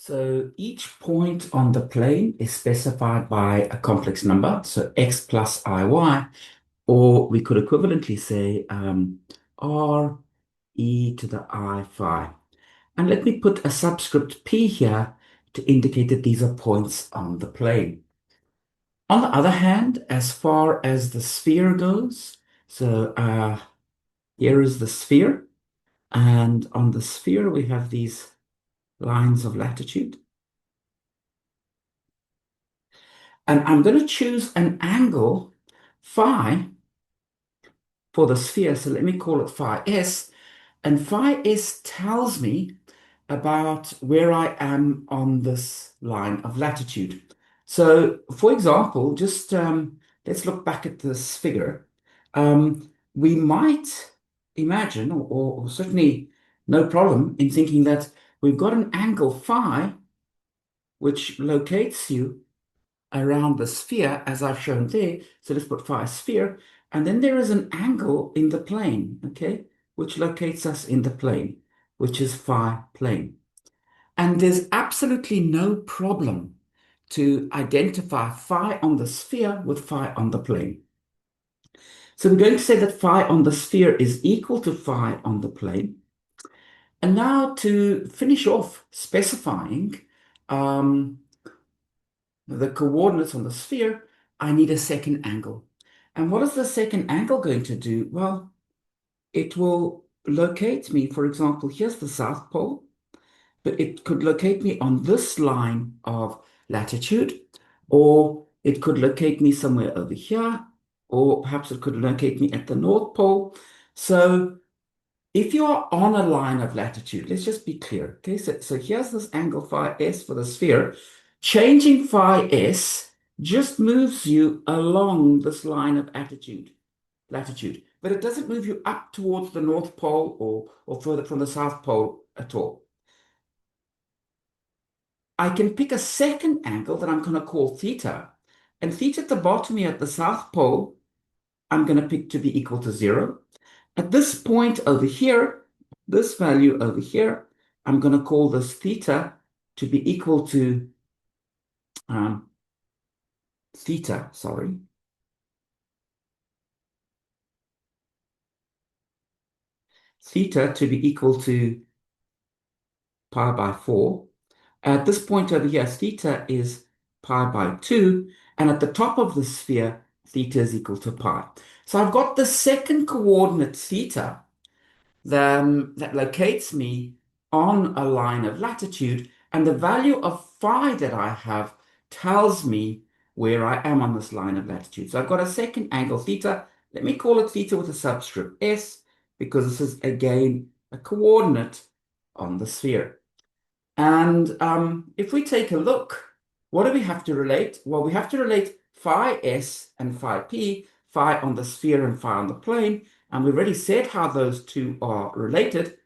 So each point on the plane is specified by a complex number, so x plus iy, or we could equivalently say r e to the I phi. And let me put a subscript p here to indicate that these are points on the plane. On the other hand, as far as the sphere goes, so here is the sphere, and on the sphere we have these lines of latitude. And I'm going to choose an angle phi for the sphere. So let me call it phi s. And phi s tells me about where I am on this line of latitude. So for example, just let's look back at this figure. We might imagine, or certainly no problem in thinking that we've got an angle phi, which locates you around the sphere as I've shown there. So let's put phi sphere. And then there is an angle in the plane, okay, which locates us in the plane, which is phi plane. And there's absolutely no problem to identify phi on the sphere with phi on the plane. So we're going to say that phi on the sphere is equal to phi on the plane. And now to finish off specifying the coordinates on the sphere, I need a second angle. And what is the second angle going to do? Well, it will locate me, for example, here's the South Pole, but it could locate me on this line of latitude, or it could locate me somewhere over here, or perhaps it could locate me at the North Pole. So if you are on a line of latitude, let's just be clear. Okay, so here's this angle phi s for the sphere. Changing phi s just moves you along this line of latitude, but it doesn't move you up towards the North Pole or further from the South Pole at all. I can pick a second angle that I'm going to call theta, and theta at the bottom here at the South Pole, I'm going to pick to be equal to 0. At this point over here, this value over here, I'm going to call this theta to be equal to theta, sorry. Theta to be equal to pi by 4. At this point over here, theta is pi by 2. And at the top of the sphere, theta is equal to pi. So I've got the second coordinate theta that locates me on a line of latitude, and the value of phi that I have tells me where I am on this line of latitude. So I've got a second angle theta. Let me call it theta with a subscript s, because this is again a coordinate on the sphere. And if we take a look, what do we have to relate? Well, we have to relate phi s and phi p, phi on the sphere and phi on the plane. And we already said how those two are related.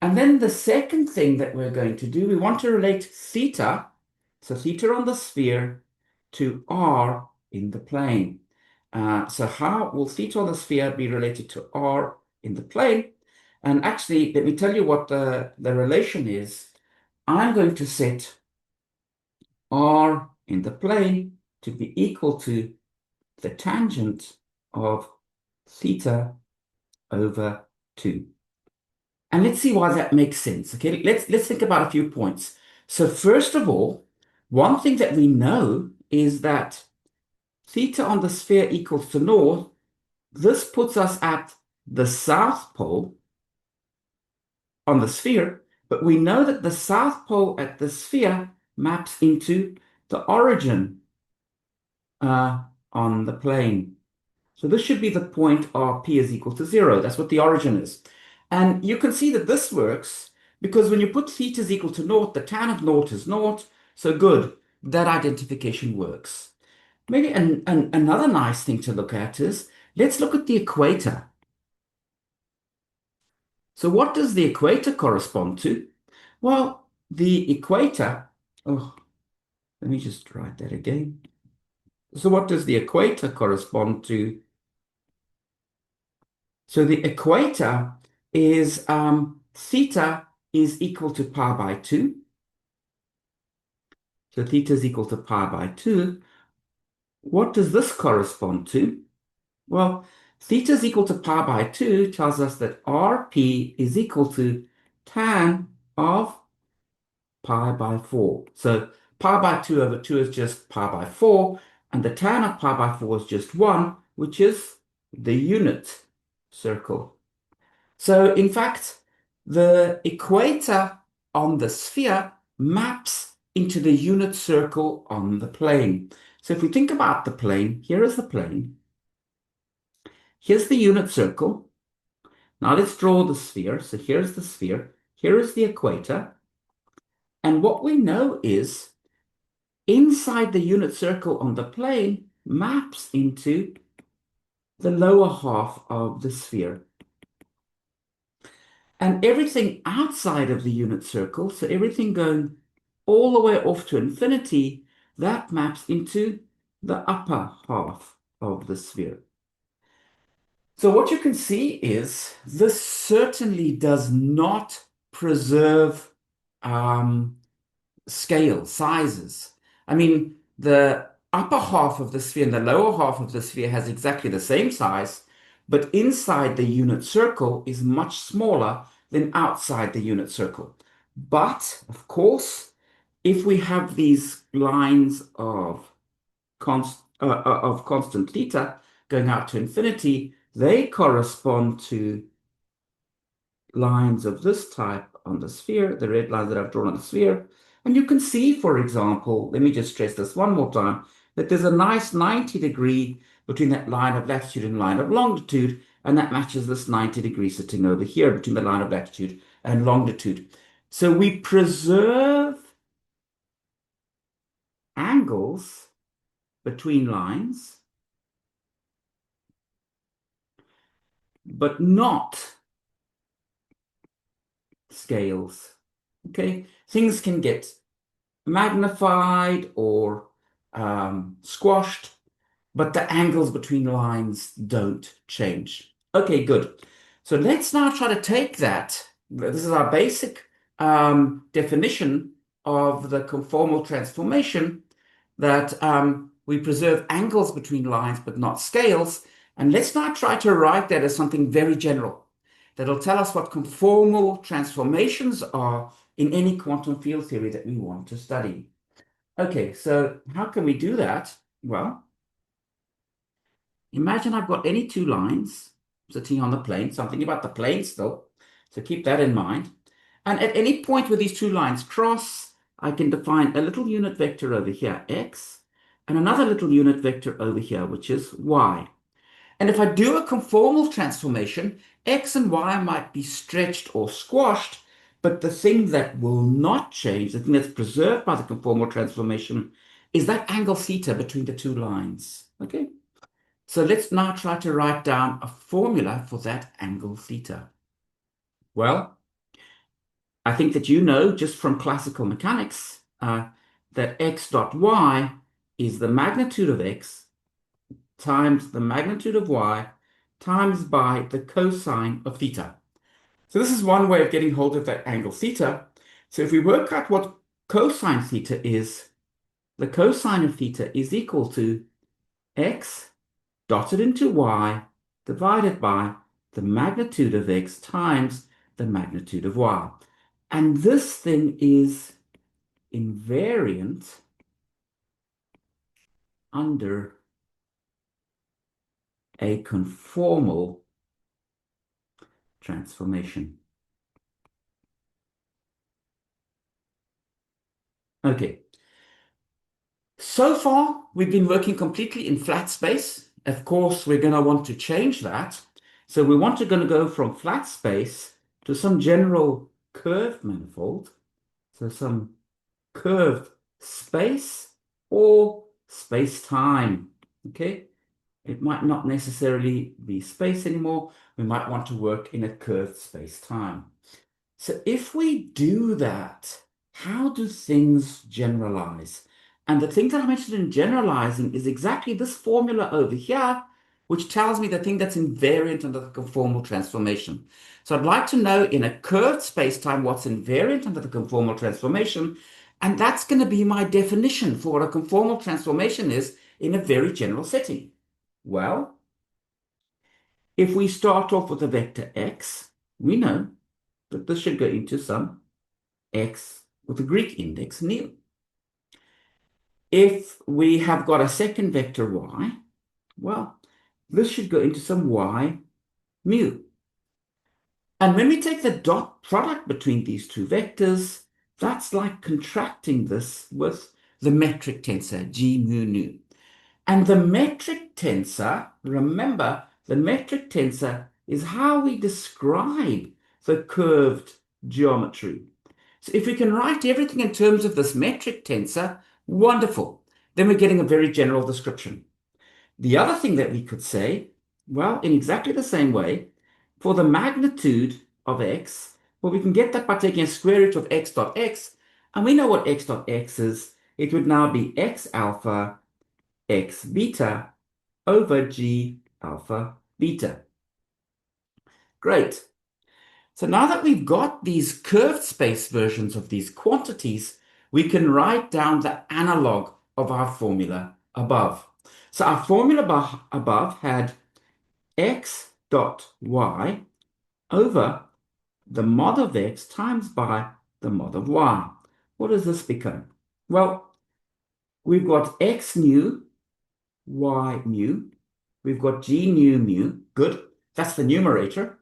And then the second thing that we're going to do, we want to relate theta, so theta on the sphere, to r in the plane. So how will theta on the sphere be related to r in the plane? And actually, let me tell you what the relation is. I'm going to set r in the plane to be equal to the tangent of theta over 2. And let's see why that makes sense. Okay, let's think about a few points. So first of all, one thing that we know is that theta on the sphere equals to north. This puts us at the South Pole on the sphere, but we know that the South Pole at the sphere maps into the origin on the plane. So this should be the point RP is equal to 0. That's what the origin is. And you can see that this works because when you put theta is equal to naught, the tan of naught is naught. So good, that identification works. Maybe another nice thing to look at is, let's look at the equator. So what does the equator correspond to? Well, the equator, oh, let me just write that again. So what does the equator correspond to? So the equator is theta is equal to pi by 2. So theta is equal to pi by 2. What does this correspond to? Well, theta is equal to pi by 2 tells us that RP is equal to tan of pi by 4. So pi by 2 over 2 is just pi by 4, and the tan of pi by 4 is just 1, which is the unit circle. So in fact, the equator on the sphere maps into the unit circle on the plane. So if we think about the plane, here is the plane. Here's the unit circle. Now let's draw the sphere. So here's the sphere. Here is the equator. And what we know is inside the unit circle on the plane maps into the lower half of the sphere. And everything outside of the unit circle, so everything going all the way off to infinity, that maps into the upper half of the sphere. So what you can see is this certainly does not preserve scale, sizes. I mean, the upper half of the sphere and the lower half of the sphere has exactly the same size, but inside the unit circle is much smaller than outside the unit circle. But, of course, if we have these lines of constant theta going out to infinity, they correspond to lines of this type on the sphere, the red lines that I've drawn on the sphere. And you can see, for example, let me just stress this one more time, that there's a nice 90-degree between that line of latitude and line of longitude, and that matches this 90-degree sitting over here between the line of latitude and longitude. So we preserve angles between lines, but not scales. Okay, things can get magnified or squashed, but the angles between lines don't change. Okay, good. So let's now try to take that. This is our basic definition of the conformal transformation, that we preserve angles between lines but not scales. And let's now try to write that as something very general that'll tell us what conformal transformations are in any quantum field theory that we want to study. Okay, so how can we do that? Well, imagine I've got any two lines sitting on the plane, so I'm thinking about the plane still, so keep that in mind. And at any point where these two lines cross, I can define a little unit vector over here, x, and another little unit vector over here, which is y. And if I do a conformal transformation, x and y might be stretched or squashed, but the thing that will not change, the thing that's preserved by the conformal transformation, is that angle theta between the two lines. Okay? So let's now try to write down a formula for that angle theta. Well, I think that you know just from classical mechanics that x dot y is the magnitude of x times the magnitude of y times by the cosine of theta. So this is one way of getting hold of that angle theta. So if we work out what cosine theta is, the cosine of theta is equal to x dotted into y divided by the magnitude of x times the magnitude of y. And this thing is invariant under a conformal transformation. Okay. So far, we've been working completely in flat space. Of course, we're going to want to change that. So we want to go from flat space to some general curved manifold. So some curved space or space-time. Okay? It might not necessarily be space anymore. We might want to work in a curved space-time. So if we do that, how do things generalize? And the thing that I'm interested in generalizing is exactly this formula over here, which tells me the thing that's invariant under the conformal transformation. So I'd like to know in a curved space-time what's invariant under the conformal transformation. And that's going to be my definition for what a conformal transformation is in a very general setting. Well, if we start off with a vector x, we know that this should go into some x with a Greek index nu. If we have got a second vector y, well, this should go into some y mu. And when we take the dot product between these two vectors, that's like contracting this with the metric tensor g mu nu. And the metric tensor, remember, the metric tensor is how we describe the curved geometry. So if we can write everything in terms of this metric tensor, wonderful. Then we're getting a very general description. The other thing that we could say, well, in exactly the same way, for the magnitude of x, well, we can get that by taking a square root of x dot x, and we know what x dot x is. It would now be x alpha x beta over g alpha beta. Great. So now that we've got these curved space versions of these quantities, we can write down the analog of our formula above. So our formula above had x dot y over the mod of x times by the mod of y. What does this become? Well, we've got x nu, y mu. We've got g nu mu. Good. That's the numerator.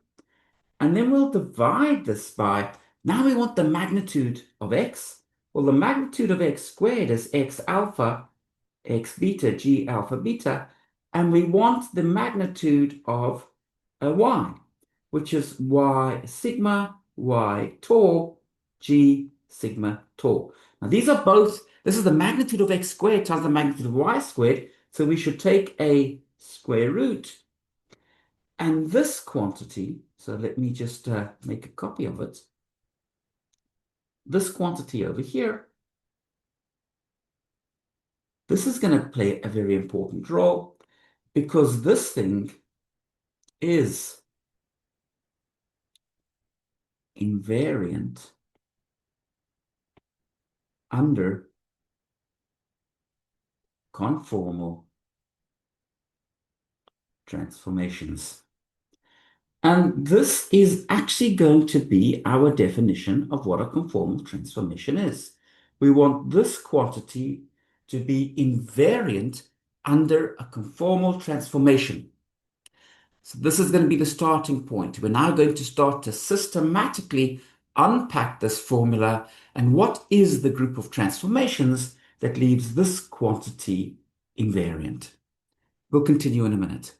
And then we'll divide this by, now we want the magnitude of x. Well, the magnitude of x squared is x alpha, x beta, g alpha beta. And we want the magnitude of y, which is y sigma, y tau, g sigma tau. Now these are both, this is the magnitude of x squared times the magnitude of y squared. So we should take a square root. And this quantity, so let me just make a copy of it. This quantity over here, this is going to play a very important role because this thing is invariant under conformal transformations. And this is actually going to be our definition of what a conformal transformation is. We want this quantity to be invariant under a conformal transformation. So this is going to be the starting point. We're now going to start to systematically unpack this formula and what is the group of transformations that leaves this quantity invariant. We'll continue in a minute.